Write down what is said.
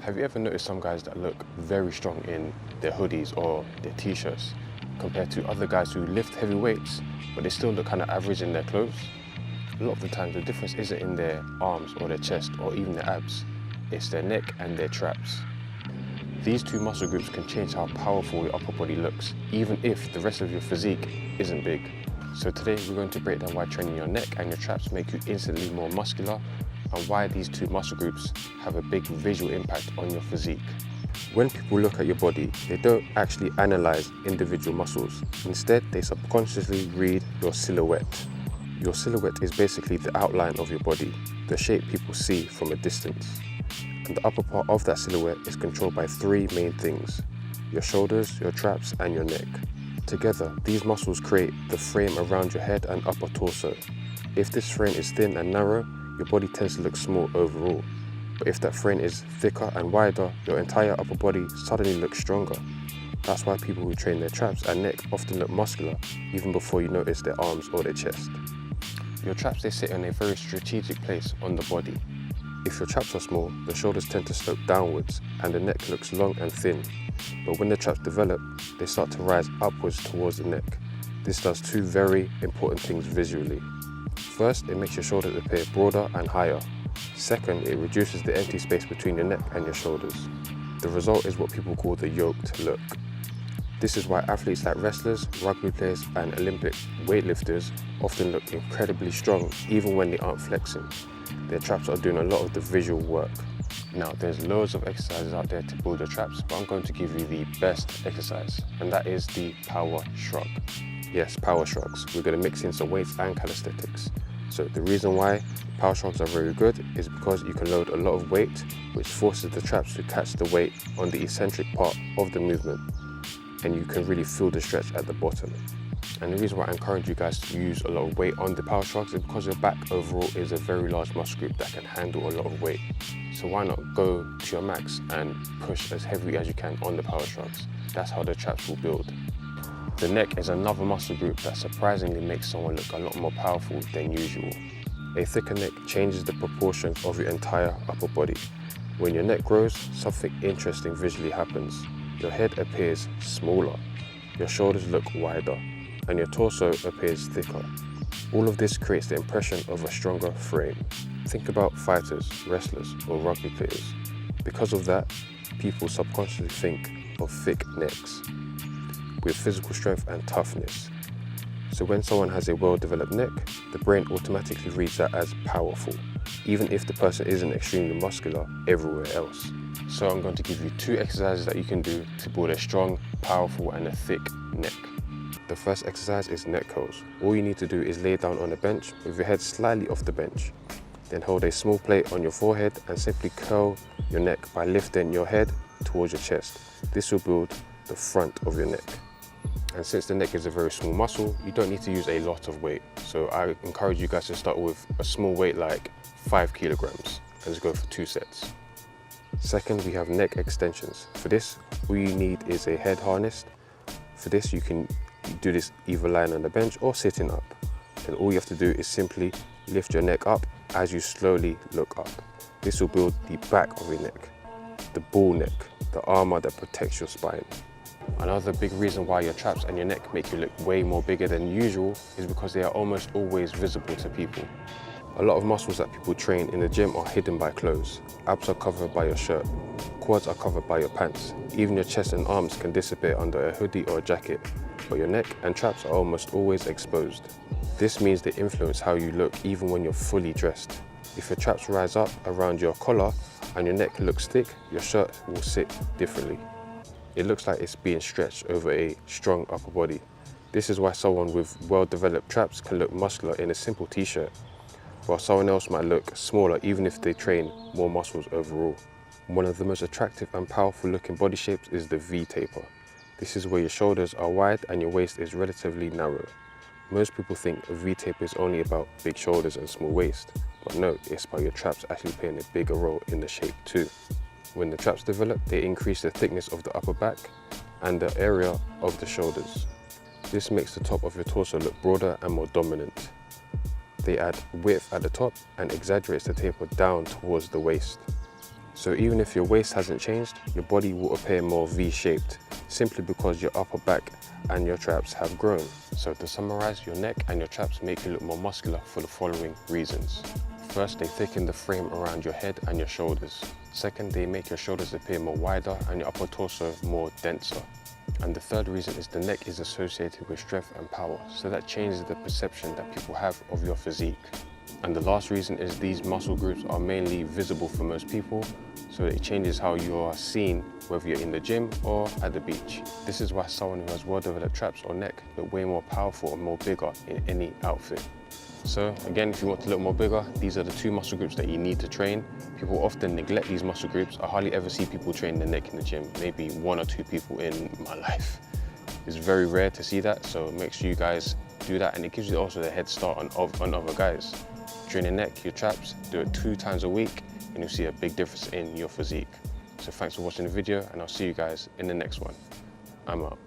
Have you ever noticed some guys that look very strong in their hoodies or their t-shirts compared to other guys who lift heavy weights, but they still look kind of average in their clothes? A lot of the time the difference isn't in their arms or their chest or even their abs, it's their neck and their traps. These two muscle groups can change how powerful your upper body looks, even if the rest of your physique isn't big. So today we're going to break down why training your neck and your traps make you instantly more muscular, and why these two muscle groups have a big visual impact on your physique. When people look at your body, they don't actually analyze individual muscles. Instead, they subconsciously read your silhouette. Your silhouette is basically the outline of your body, the shape people see from a distance. And the upper part of that silhouette is controlled by three main things: your shoulders, your traps, and your neck. Together, these muscles create the frame around your head and upper torso. If this frame is thin and narrow, your body tends to look small overall. But if that frame is thicker and wider, your entire upper body suddenly looks stronger. That's why people who train their traps and neck often look muscular even before you notice their arms or their chest. Your traps, they sit in a very strategic place on the body. If your traps are small, the shoulders tend to slope downwards and the neck looks long and thin. But when the traps develop, they start to rise upwards towards the neck. This does two very important things visually. First, it makes your shoulders appear broader and higher. Second, it reduces the empty space between your neck and your shoulders. The result is what people call the yoked look. This is why athletes like wrestlers, rugby players, and Olympic weightlifters often look incredibly strong even when they aren't flexing. Their traps are doing a lot of the visual work. Now, there's loads of exercises out there to build your traps, but I'm going to give you the best exercise, and that is the power shrug. Yes, power shrugs. We're going to mix in some weights and calisthenics. So the reason why power shrugs are very good is because you can load a lot of weight, which forces the traps to catch the weight on the eccentric part of the movement, and you can really feel the stretch at the bottom. And the reason why I encourage you guys to use a lot of weight on the power shrugs is because your back overall is a very large muscle group that can handle a lot of weight. So why not go to your max and push as heavy as you can on the power shrugs? That's how the traps will build. The neck is another muscle group that surprisingly makes someone look a lot more powerful than usual. A thicker neck changes the proportions of your entire upper body. When your neck grows, something interesting visually happens. Your head appears smaller, your shoulders look wider, and your torso appears thicker. All of this creates the impression of a stronger frame. Think about fighters, wrestlers, or rugby players. Because of that, people subconsciously think of thick necks with physical strength and toughness. So when someone has a well-developed neck, the brain automatically reads that as powerful, even if the person isn't extremely muscular everywhere else. So I'm going to give you two exercises that you can do to build a strong, powerful, and a thick neck. The first exercise is neck curls. All you need to do is lay down on a bench with your head slightly off the bench. Then hold a small plate on your forehead and simply curl your neck by lifting your head towards your chest. This will build the front of your neck. And since the neck is a very small muscle, you don't need to use a lot of weight. So I encourage you guys to start with a small weight like 5 kilograms and just go for 2 sets. Second, we have neck extensions. For this, all you need is a head harness. For this, you can do this either lying on the bench or sitting up. And all you have to do is simply lift your neck up as you slowly look up. This will build the back of your neck, the bull neck, the armor that protects your spine. Another big reason why your traps and your neck make you look way more bigger than usual is because they are almost always visible to people. A lot of muscles that people train in the gym are hidden by clothes. Abs are covered by your shirt, quads are covered by your pants. Even your chest and arms can disappear under a hoodie or a jacket, but your neck and traps are almost always exposed. This means they influence how you look even when you're fully dressed. If your traps rise up around your collar and your neck looks thick, your shirt will sit differently. It looks like it's being stretched over a strong upper body. This is why someone with well-developed traps can look muscular in a simple t-shirt, while someone else might look smaller even if they train more muscles overall. One of the most attractive and powerful looking body shapes is the V-taper. This is where your shoulders are wide and your waist is relatively narrow. Most people think a V-taper is only about big shoulders and small waist, but no, it's about your traps actually playing a bigger role in the shape too. When the traps develop, they increase the thickness of the upper back and the area of the shoulders. This makes the top of your torso look broader and more dominant. They add width at the top and exaggerates the taper down towards the waist. So even if your waist hasn't changed, your body will appear more V-shaped, simply because your upper back and your traps have grown. So to summarize, your neck and your traps make you look more muscular for the following reasons. First, they thicken the frame around your head and your shoulders. Second, they make your shoulders appear more wider and your upper torso more denser. And the third reason is the neck is associated with strength and power, so that changes the perception that people have of your physique. And the last reason is these muscle groups are mainly visible for most people, so it changes how you are seen, whether you're in the gym or at the beach. This is why someone who has well-developed traps or neck look way more powerful and more bigger in any outfit. So again, if you want to look more bigger, these are the two muscle groups that you need to train. People often neglect these muscle groups. I hardly ever see people train their neck in the gym, maybe 1 or 2 people in my life. It's very rare to see that, so make sure you guys do that, and it gives you also the head start on other guys. Train your neck, your traps, do it 2 times a week, and you'll see a big difference in your physique. So thanks for watching the video, and I'll see you guys in the next one. I'm out.